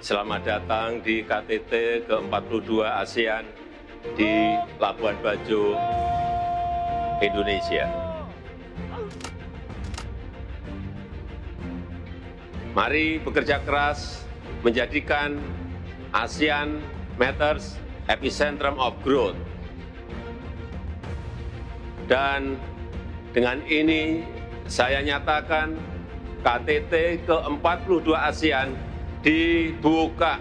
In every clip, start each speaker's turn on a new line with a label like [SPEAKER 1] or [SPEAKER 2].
[SPEAKER 1] Selamat datang di KTT ke-42 ASEAN di Labuan Bajo, Indonesia. Mari bekerja keras menjadikan ASEAN Matters epicentrum of growth. Dan dengan ini saya nyatakan KTT ke-42 ASEAN dibuka.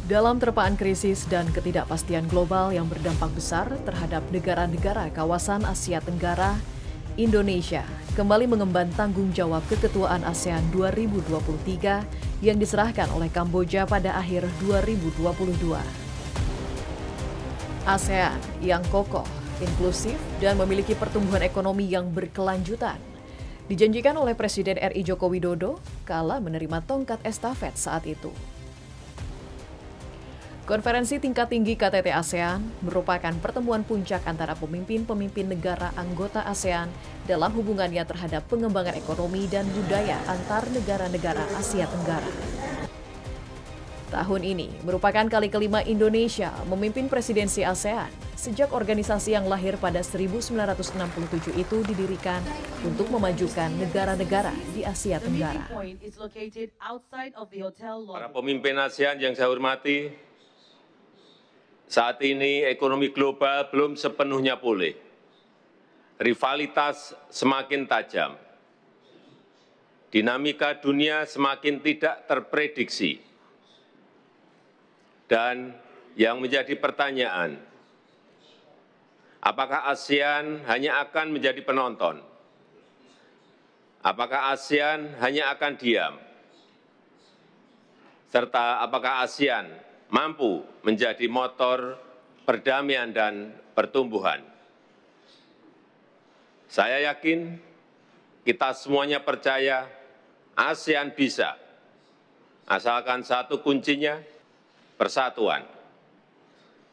[SPEAKER 2] Dalam terpaan krisis dan ketidakpastian global yang berdampak besar terhadap negara-negara kawasan Asia Tenggara, Indonesia kembali mengemban tanggung jawab keketuaan ASEAN 2023 yang diserahkan oleh Kamboja pada akhir 2022. ASEAN yang kokoh, inklusif, dan memiliki pertumbuhan ekonomi yang berkelanjutan dijanjikan oleh Presiden RI Joko Widodo kala menerima tongkat estafet saat itu. Konferensi tingkat tinggi KTT ASEAN merupakan pertemuan puncak antara pemimpin-pemimpin negara anggota ASEAN dalam hubungannya terhadap pengembangan ekonomi dan budaya antar negara-negara Asia Tenggara. Tahun ini merupakan kali kelima Indonesia memimpin presidensi ASEAN sejak organisasi yang lahir pada 1967 itu didirikan untuk memajukan negara-negara di Asia Tenggara.
[SPEAKER 1] Para pemimpin ASEAN yang saya hormati, saat ini ekonomi global belum sepenuhnya pulih. Rivalitas semakin tajam. Dinamika dunia semakin tidak terprediksi. Dan yang menjadi pertanyaan, apakah ASEAN hanya akan menjadi penonton? Apakah ASEAN hanya akan diam? Serta apakah ASEAN mampu menjadi motor perdamaian dan pertumbuhan? Saya yakin kita semuanya percaya ASEAN bisa, asalkan satu kuncinya, persatuan.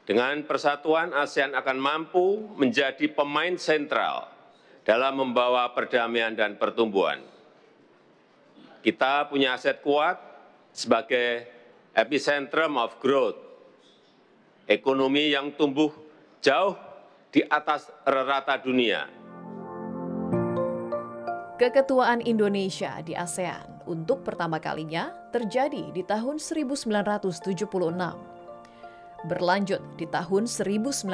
[SPEAKER 1] Dengan persatuan, ASEAN akan mampu menjadi pemain sentral dalam membawa perdamaian dan pertumbuhan. Kita punya aset kuat sebagai epicentrum of growth, ekonomi yang tumbuh jauh di atas rata dunia.
[SPEAKER 2] Keketuaan Indonesia di ASEAN untuk pertama kalinya terjadi di tahun 1976. Berlanjut di tahun 1996,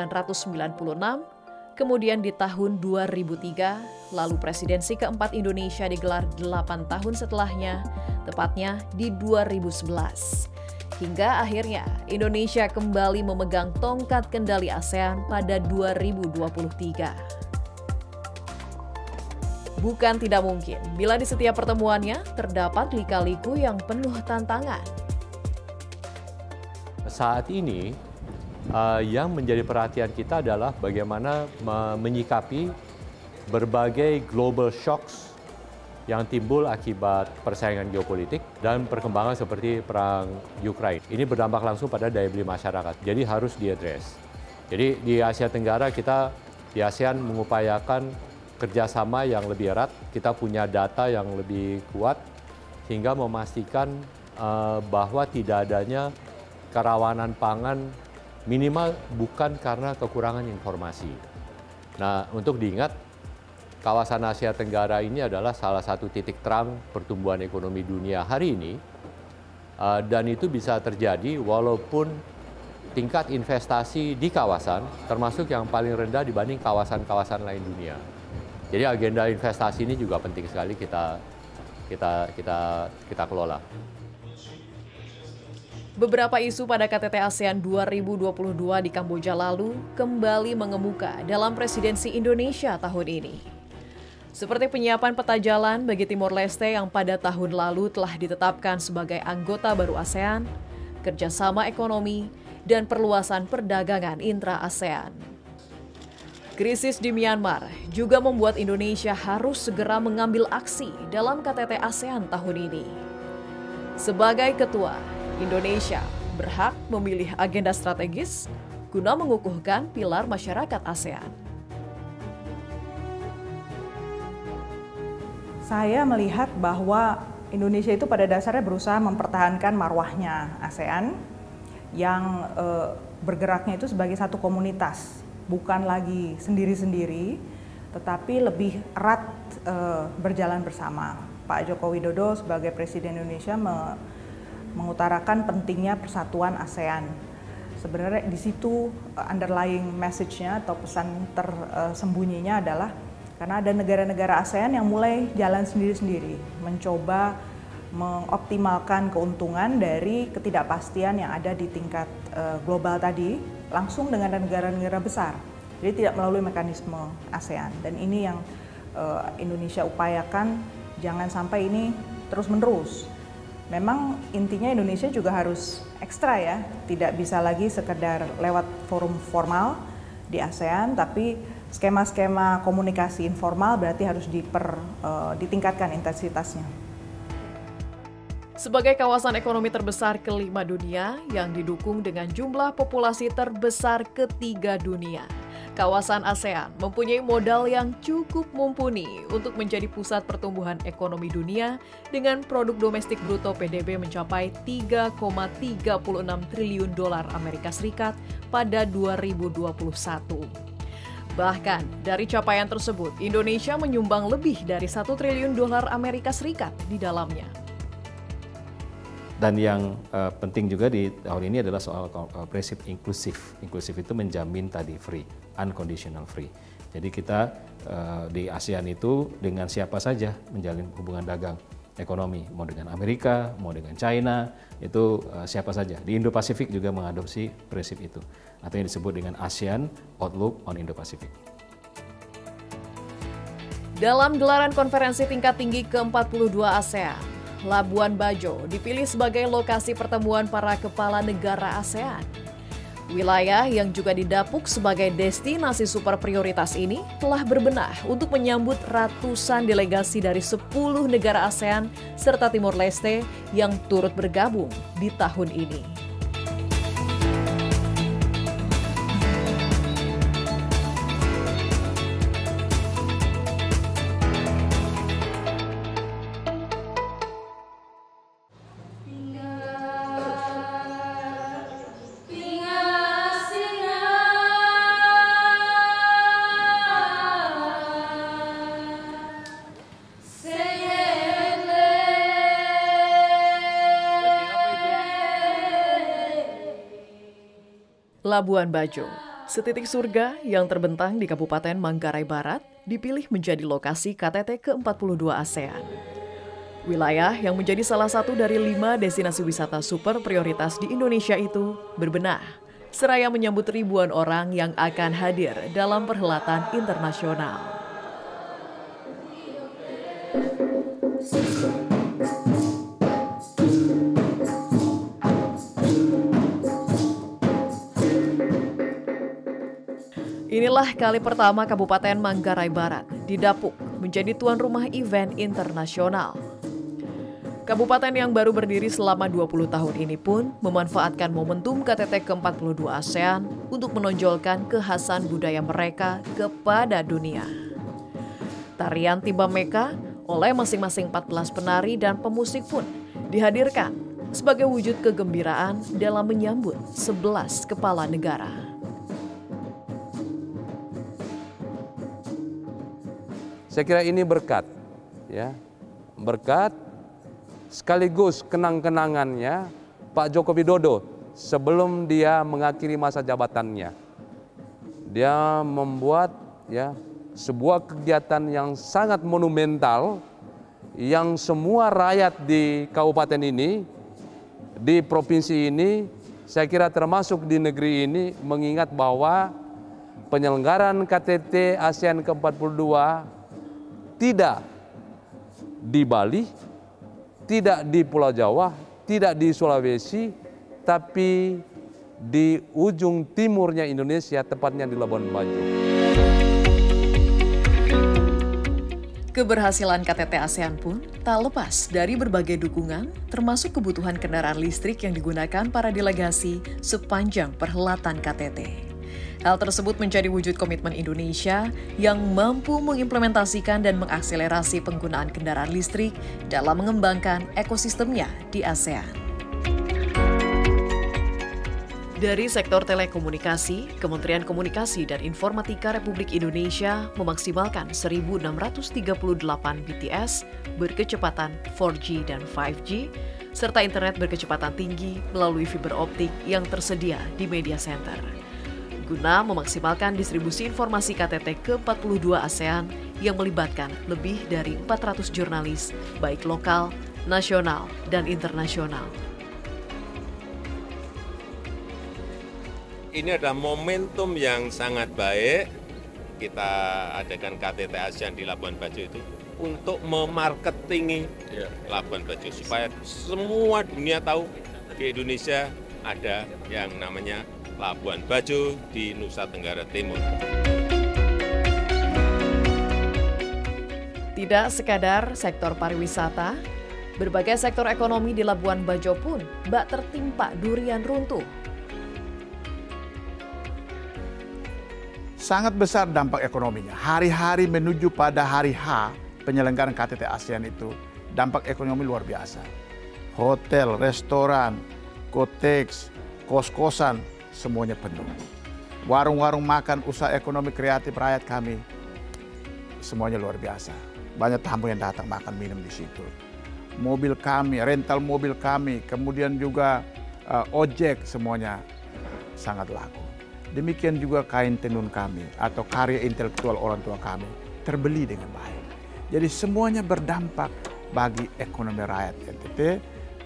[SPEAKER 2] kemudian di tahun 2003, lalu presidensi keempat Indonesia digelar 8 tahun setelahnya, tepatnya di 2011. Hingga akhirnya Indonesia kembali memegang tongkat kendali ASEAN pada 2023. Bukan tidak mungkin bila di setiap pertemuannya terdapat lika-liku yang penuh tantangan.
[SPEAKER 3] Saat ini yang menjadi perhatian kita adalah bagaimana menyikapi berbagai global shocks yang timbul akibat persaingan geopolitik dan perkembangan seperti perang Ukraina. Ini berdampak langsung pada daya beli masyarakat, jadi harus diadres. Jadi di Asia Tenggara kita di ASEAN mengupayakan kerjasama yang lebih erat, kita punya data yang lebih kuat, sehingga memastikan bahwa tidak adanya kerawanan pangan minimal bukan karena kekurangan informasi. Nah, untuk diingat, kawasan Asia Tenggara ini adalah salah satu titik terang pertumbuhan ekonomi dunia hari ini, dan itu bisa terjadi walaupun tingkat investasi di kawasan termasuk yang paling rendah dibanding kawasan-kawasan lain dunia. Jadi agenda investasi ini juga penting sekali kita kelola.
[SPEAKER 2] Beberapa isu pada KTT ASEAN 2022 di Kamboja lalu kembali mengemuka dalam presidensi Indonesia tahun ini. Seperti penyiapan peta jalan bagi Timor Leste yang pada tahun lalu telah ditetapkan sebagai anggota baru ASEAN, kerjasama ekonomi, dan perluasan perdagangan intra-ASEAN. Krisis di Myanmar juga membuat Indonesia harus segera mengambil aksi dalam KTT ASEAN tahun ini. Sebagai ketua, Indonesia berhak memilih agenda strategis guna mengukuhkan pilar masyarakat ASEAN.
[SPEAKER 4] Saya melihat bahwa Indonesia itu pada dasarnya berusaha mempertahankan marwahnya ASEAN yang bergeraknya itu sebagai satu komunitas, bukan lagi sendiri-sendiri, tetapi lebih erat berjalan bersama. Pak Joko Widodo sebagai Presiden Indonesia mengutarakan pentingnya persatuan ASEAN. Sebenarnya di situ underlying message-nya atau pesan tersembunyinya adalah karena ada negara-negara ASEAN yang mulai jalan sendiri-sendiri, mencoba mengoptimalkan keuntungan dari ketidakpastian yang ada di tingkat global tadi langsung dengan negara-negara besar. Jadi tidak melalui mekanisme ASEAN. Dan ini yang Indonesia upayakan jangan sampai ini terus-menerus. Memang intinya Indonesia juga harus ekstra ya, tidak bisa lagi sekedar lewat forum formal di ASEAN, tapi skema-skema komunikasi informal berarti harus ditingkatkan intensitasnya.
[SPEAKER 2] Sebagai kawasan ekonomi terbesar kelima dunia yang didukung dengan jumlah populasi terbesar ketiga dunia, kawasan ASEAN mempunyai modal yang cukup mumpuni untuk menjadi pusat pertumbuhan ekonomi dunia dengan produk domestik bruto PDB mencapai 3,36 triliun dolar Amerika Serikat pada 2021. Bahkan dari capaian tersebut, Indonesia menyumbang lebih dari 1 triliun dolar Amerika Serikat di dalamnya.
[SPEAKER 5] Dan yang penting juga di tahun ini adalah soal prinsip inklusif. Inklusif itu menjamin tadi free, unconditional free. Jadi kita di ASEAN itu dengan siapa saja menjalin hubungan dagang ekonomi, mau dengan Amerika, mau dengan China, itu siapa saja. Di Indo-Pasifik juga mengadopsi prinsip itu, atau yang disebut dengan ASEAN Outlook on Indo-Pasifik.
[SPEAKER 2] Dalam gelaran konferensi tingkat tinggi ke-42 ASEAN, Labuan Bajo dipilih sebagai lokasi pertemuan para kepala negara ASEAN. Wilayah yang juga didapuk sebagai destinasi super prioritas ini telah berbenah untuk menyambut ratusan delegasi dari 10 negara ASEAN serta Timor Leste yang turut bergabung di tahun ini. Labuan Bajo, setitik surga yang terbentang di Kabupaten Manggarai Barat, dipilih menjadi lokasi KTT ke-42 ASEAN. Wilayah yang menjadi salah satu dari 5 destinasi wisata super prioritas di Indonesia itu berbenah, seraya menyambut ribuan orang yang akan hadir dalam perhelatan internasional. Inilah kali pertama Kabupaten Manggarai Barat didapuk menjadi tuan rumah event internasional. Kabupaten yang baru berdiri selama 20 tahun ini pun memanfaatkan momentum KTT ke-42 ASEAN untuk menonjolkan kekhasan budaya mereka kepada dunia. Tarian Tiba Meka oleh masing-masing 14 penari dan pemusik pun dihadirkan sebagai wujud kegembiraan dalam menyambut 11 kepala negara.
[SPEAKER 6] Saya kira ini berkat, ya, berkat sekaligus kenang-kenangannya Pak Joko Widodo sebelum dia mengakhiri masa jabatannya. Dia membuat ya sebuah kegiatan yang sangat monumental yang semua rakyat di kabupaten ini, di provinsi ini, saya kira termasuk di negeri ini mengingat bahwa penyelenggaraan KTT ASEAN ke-42 tidak di Bali, tidak di Pulau Jawa, tidak di Sulawesi, tapi di ujung timurnya Indonesia, tepatnya di Labuan Bajo.
[SPEAKER 2] Keberhasilan KTT ASEAN pun tak lepas dari berbagai dukungan, termasuk kebutuhan kendaraan listrik yang digunakan para delegasi sepanjang perhelatan KTT. Hal tersebut menjadi wujud komitmen Indonesia yang mampu mengimplementasikan dan mengakselerasi penggunaan kendaraan listrik dalam mengembangkan ekosistemnya di ASEAN. Dari sektor telekomunikasi, Kementerian Komunikasi dan Informatika Republik Indonesia memaksimalkan 1.638 BTS berkecepatan 4G dan 5G, serta internet berkecepatan tinggi melalui fiber optik yang tersedia di media center, guna memaksimalkan distribusi informasi KTT ke-42 ASEAN yang melibatkan lebih dari 400 jurnalis, baik lokal, nasional, dan internasional.
[SPEAKER 1] Ini adalah momentum yang sangat baik kita adakan KTT ASEAN di Labuan Bajo itu untuk memarketingi Labuan Bajo supaya semua dunia tahu di Indonesia ada yang namanya Labuan Bajo di Nusa Tenggara Timur.
[SPEAKER 2] Tidak sekadar sektor pariwisata, berbagai sektor ekonomi di Labuan Bajo pun bak tertimpa durian runtuh.
[SPEAKER 7] Sangat besar dampak ekonominya. Hari-hari menuju pada hari H penyelenggaraan KTT ASEAN itu, dampak ekonomi luar biasa. Hotel, restoran, koteks, kos-kosan, semuanya penuh. Warung-warung makan, usaha ekonomi kreatif rakyat kami, semuanya luar biasa. Banyak tamu yang datang makan minum di situ. Mobil kami, rental mobil kami, kemudian juga ojek, semuanya sangat laku. Demikian juga kain tenun kami atau karya intelektual orang tua kami terbeli dengan baik. Jadi semuanya berdampak bagi ekonomi rakyat NTT,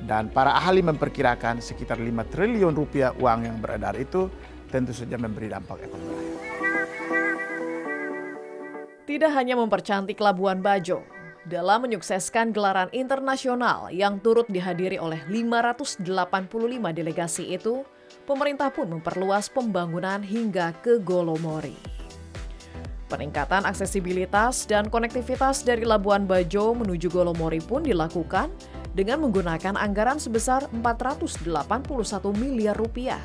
[SPEAKER 7] dan para ahli memperkirakan sekitar 5 triliun rupiah uang yang beredar itu tentu saja memberi dampak ekonomi rakyat.
[SPEAKER 2] Tidak hanya mempercantik Labuan Bajo, dalam menyukseskan gelaran internasional yang turut dihadiri oleh 585 delegasi itu, pemerintah pun memperluas pembangunan hingga ke Golomori. Peningkatan aksesibilitas dan konektivitas dari Labuan Bajo menuju Golomori pun dilakukan dengan menggunakan anggaran sebesar 481 miliar rupiah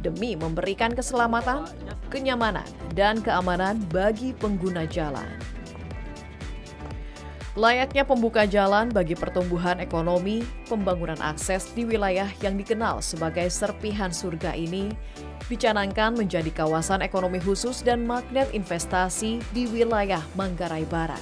[SPEAKER 2] demi memberikan keselamatan, kenyamanan, dan keamanan bagi pengguna jalan. Layaknya pembuka jalan bagi pertumbuhan ekonomi, pembangunan akses di wilayah yang dikenal sebagai serpihan surga ini dicanangkan menjadi kawasan ekonomi khusus dan magnet investasi di wilayah Manggarai Barat.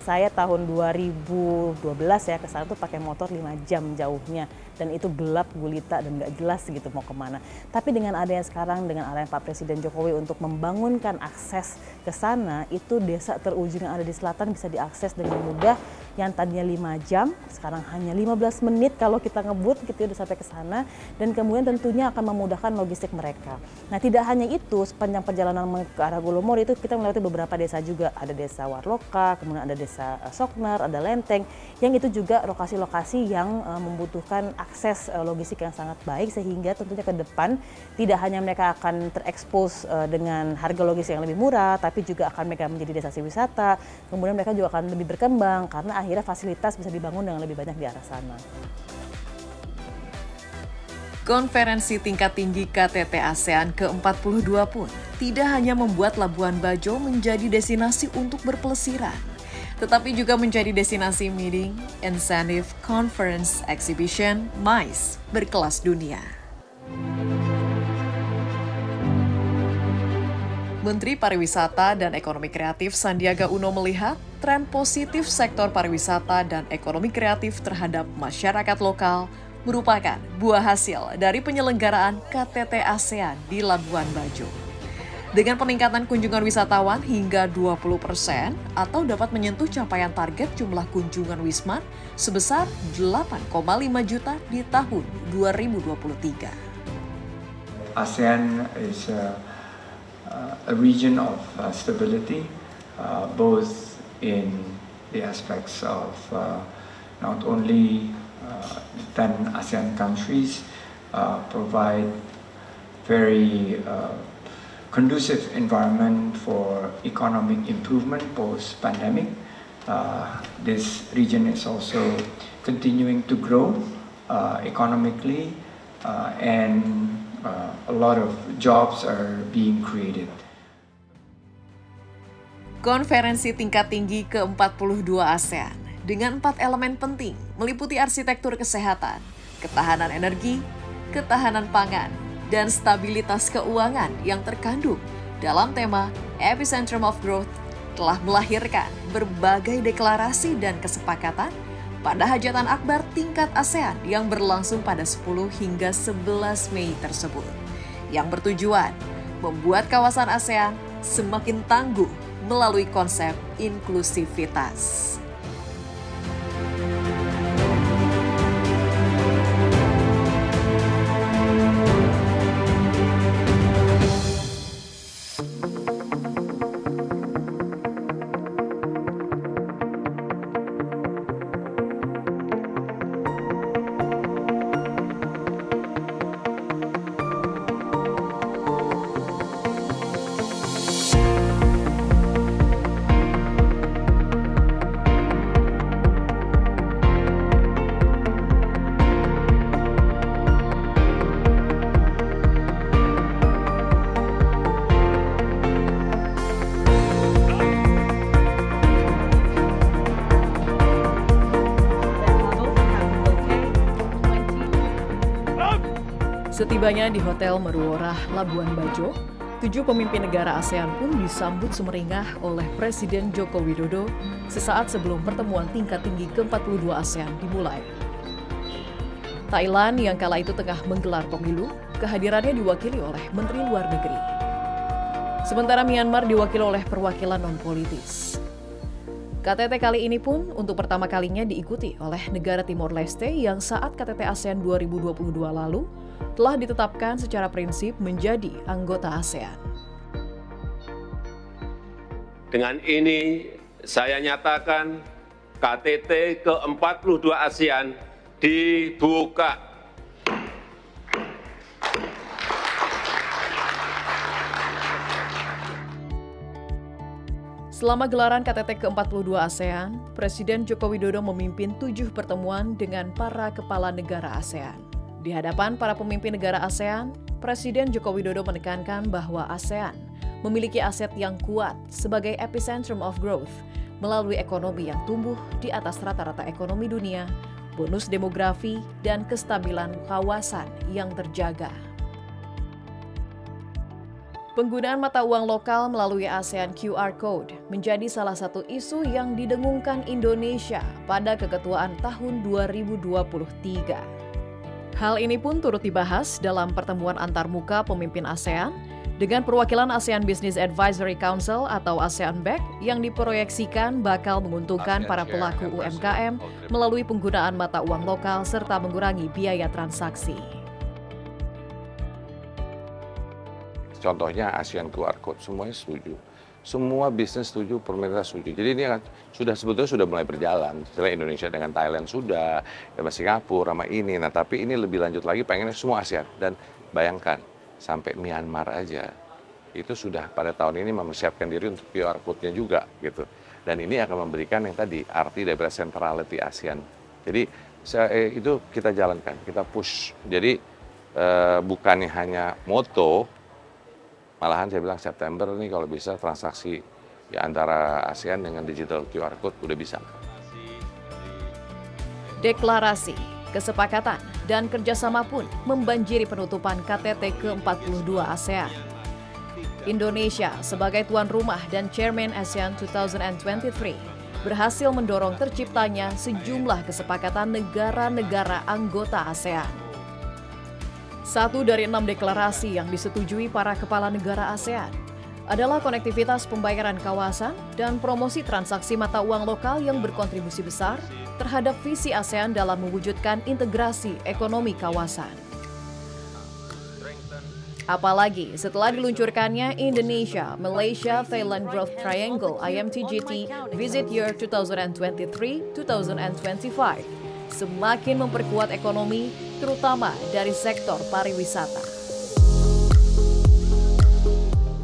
[SPEAKER 8] Saya tahun 2012 ya ke sana tuh pakai motor 5 jam jauhnya, dan itu gelap gulita dan nggak jelas gitu mau kemana. Tapi dengan adanya sekarang, dengan adanya Pak Presiden Jokowi untuk membangunkan akses ke sana, itu desa terujung yang ada di selatan bisa diakses dengan mudah. Yang tadinya 5 jam, sekarang hanya 15 menit kalau kita ngebut gitu udah sampai ke sana, dan kemudian tentunya akan memudahkan logistik mereka. Nah, tidak hanya itu, sepanjang perjalanan ke arah Golomori itu kita melewati beberapa desa juga. Ada desa Warloka, kemudian ada desa Soknar, ada Lenteng, yang itu juga lokasi-lokasi yang membutuhkan akses logistik yang sangat baik, sehingga tentunya ke depan tidak hanya mereka akan terekspos dengan harga logistik yang lebih murah, tapi juga akan mereka menjadi destinasi wisata, kemudian mereka juga akan lebih berkembang karena akhirnya fasilitas bisa dibangun dengan lebih banyak di arah sana.
[SPEAKER 2] Konferensi tingkat tinggi KTT ASEAN ke-42 pun tidak hanya membuat Labuan Bajo menjadi destinasi untuk berpelesiran, tetapi juga menjadi destinasi meeting, incentive, conference, exhibition, MICE berkelas dunia. Menteri Pariwisata dan Ekonomi Kreatif Sandiaga Uno melihat tren positif sektor pariwisata dan ekonomi kreatif terhadap masyarakat lokal merupakan buah hasil dari penyelenggaraan KTT ASEAN di Labuan Bajo. Dengan peningkatan kunjungan wisatawan hingga 20% atau dapat menyentuh capaian target jumlah kunjungan Wisman sebesar 8,5 juta di tahun 2023.
[SPEAKER 9] ASEAN is a region of stability, both in the aspects of not only 10 ASEAN countries provide very conducive environment for economic improvement post-pandemic. This region is also continuing to grow economically, and a lot of jobs are being created.
[SPEAKER 2] Konferensi tingkat tinggi ke-42 ASEAN dengan 4 elemen penting meliputi arsitektur kesehatan, ketahanan energi, ketahanan pangan, dan stabilitas keuangan yang terkandung dalam tema Epicentrum of Growth telah melahirkan berbagai deklarasi dan kesepakatan pada hajatan akbar tingkat ASEAN yang berlangsung pada 10 hingga 11 Mei tersebut, yang bertujuan membuat kawasan ASEAN semakin tangguh melalui konsep inklusivitas. Setibanya di Hotel Meruorah, Labuan Bajo, 7 pemimpin negara ASEAN pun disambut sumeringah oleh Presiden Joko Widodo sesaat sebelum pertemuan tingkat tinggi ke-42 ASEAN dimulai. Thailand yang kala itu tengah menggelar pemilu, kehadirannya diwakili oleh Menteri Luar Negeri. Sementara Myanmar diwakili oleh perwakilan non-politis. KTT kali ini pun untuk pertama kalinya diikuti oleh negara Timor Leste yang saat KTT ASEAN 2022 lalu telah ditetapkan secara prinsip menjadi anggota ASEAN.
[SPEAKER 1] Dengan ini saya nyatakan KTT ke-42 ASEAN dibuka.
[SPEAKER 2] Selama gelaran KTT ke-42 ASEAN, Presiden Joko Widodo memimpin 7 pertemuan dengan para kepala negara ASEAN. Di hadapan para pemimpin negara ASEAN, Presiden Joko Widodo menekankan bahwa ASEAN memiliki aset yang kuat sebagai epicentrum of growth melalui ekonomi yang tumbuh di atas rata-rata ekonomi dunia, bonus demografi, dan kestabilan kawasan yang terjaga. Penggunaan mata uang lokal melalui ASEAN QR Code menjadi salah satu isu yang didengungkan Indonesia pada keketuaan tahun 2023. Hal ini pun turut dibahas dalam pertemuan antarmuka pemimpin ASEAN dengan perwakilan ASEAN Business Advisory Council atau ASEAN-BEC yang diproyeksikan bakal menguntungkan para pelaku UMKM melalui penggunaan mata uang lokal serta mengurangi biaya transaksi.
[SPEAKER 6] Contohnya ASEAN QR Code, semuanya setuju. Semua bisnis setuju, pemerintah setuju. Jadi ini sebetulnya sudah mulai berjalan. Setelah Indonesia dengan Thailand sudah, sama Singapura, sama ini. Nah tapi ini lebih lanjut lagi, pengennya semua ASEAN. Dan bayangkan, sampai Myanmar aja, itu sudah pada tahun ini mempersiapkan diri untuk QR Code-nya juga. Gitu. Dan ini akan memberikan yang tadi, arti daripada centrality ASEAN. Jadi itu kita jalankan, kita push. Jadi bukannya hanya moto, malahan saya bilang September ini kalau bisa transaksi ya antara ASEAN dengan digital QR Code udah bisa.
[SPEAKER 2] Deklarasi, kesepakatan, dan kerjasama pun membanjiri penutupan KTT ke-42 ASEAN. Indonesia sebagai tuan rumah dan Chairman ASEAN 2023 berhasil mendorong terciptanya sejumlah kesepakatan negara-negara anggota ASEAN. 1 dari 6 deklarasi yang disetujui para kepala negara ASEAN adalah konektivitas pembayaran kawasan dan promosi transaksi mata uang lokal yang berkontribusi besar terhadap visi ASEAN dalam mewujudkan integrasi ekonomi kawasan. Apalagi setelah diluncurkannya Indonesia, Malaysia, Thailand Growth Triangle IMTGT Visit Year 2023-2025 semakin memperkuat ekonomi, terutama dari sektor pariwisata.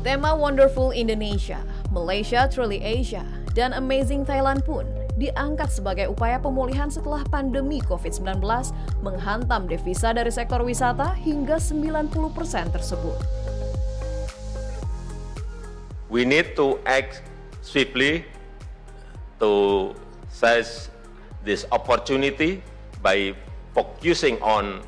[SPEAKER 2] Tema Wonderful Indonesia, Malaysia Truly Asia, dan Amazing Thailand pun diangkat sebagai upaya pemulihan setelah pandemi COVID-19 menghantam devisa dari sektor wisata hingga 90% tersebut.
[SPEAKER 1] We need to act swiftly to seize this opportunity by focusing on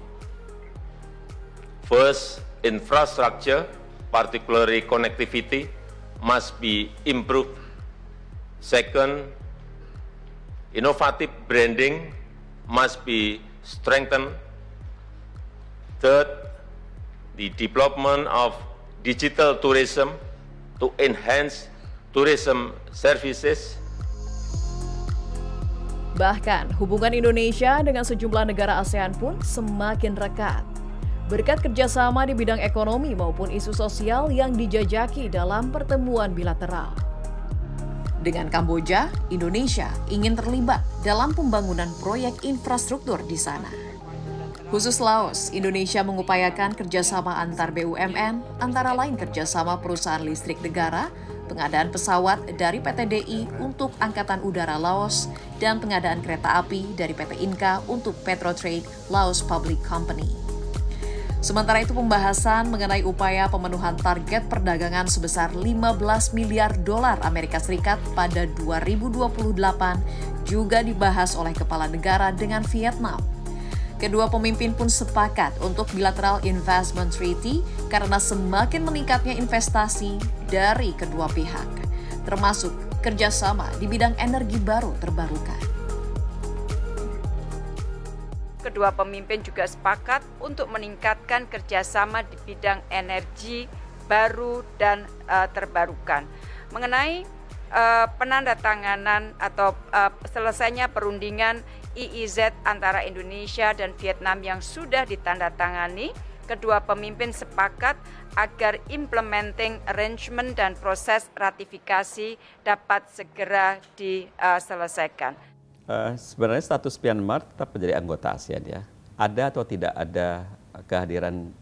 [SPEAKER 1] first, infrastructure, particularly connectivity, must be improved. Second, innovative branding must be strengthened. Third, the development of digital tourism to enhance tourism services.
[SPEAKER 2] Bahkan, hubungan Indonesia dengan sejumlah negara ASEAN pun semakin rekat. Berkat kerjasama di bidang ekonomi maupun isu sosial yang dijajaki dalam pertemuan bilateral. Dengan Kamboja, Indonesia ingin terlibat dalam pembangunan proyek infrastruktur di sana. Khusus Laos, Indonesia mengupayakan kerjasama antar BUMN, antara lain kerjasama perusahaan listrik negara, pengadaan pesawat dari PT DI untuk Angkatan Udara Laos, dan pengadaan kereta api dari PT Inka untuk Petrotrade Laos Public Company. Sementara itu pembahasan mengenai upaya pemenuhan target perdagangan sebesar 15 miliar dolar Amerika Serikat pada 2028 juga dibahas oleh kepala negara dengan Vietnam. Kedua pemimpin pun sepakat untuk bilateral investment treaty karena semakin meningkatnya investasi dari kedua pihak, termasuk kerjasama di bidang energi baru terbarukan.
[SPEAKER 10] Kedua pemimpin juga sepakat untuk meningkatkan kerjasama di bidang energi baru dan terbarukan. Mengenai penandatanganan atau selesainya perundingan EEZ antara Indonesia dan Vietnam yang sudah ditandatangani, kedua pemimpin sepakat agar implementing arrangement dan proses ratifikasi dapat segera diselesaikan.
[SPEAKER 11] Sebenarnya status Myanmar tetap menjadi anggota ASEAN ya. Ada atau tidak ada kehadiran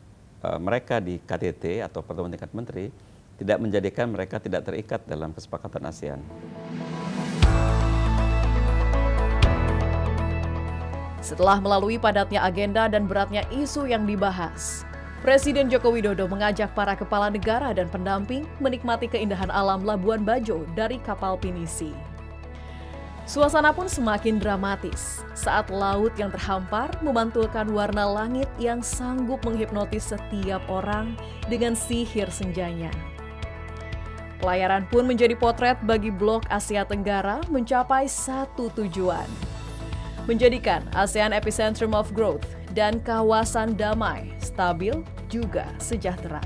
[SPEAKER 11] mereka di KTT atau pertemuan tingkat menteri tidak menjadikan mereka tidak terikat dalam kesepakatan ASEAN.
[SPEAKER 2] Setelah melalui padatnya agenda dan beratnya isu yang dibahas, Presiden Joko Widodo mengajak para kepala negara dan pendamping menikmati keindahan alam Labuan Bajo dari kapal pinisi. Suasana pun semakin dramatis saat laut yang terhampar memantulkan warna langit yang sanggup menghipnotis setiap orang dengan sihir senjanya. Pelayaran pun menjadi potret bagi blok Asia Tenggara mencapai satu tujuan, menjadikan ASEAN epicentrum of growth dan kawasan damai, stabil, juga sejahtera.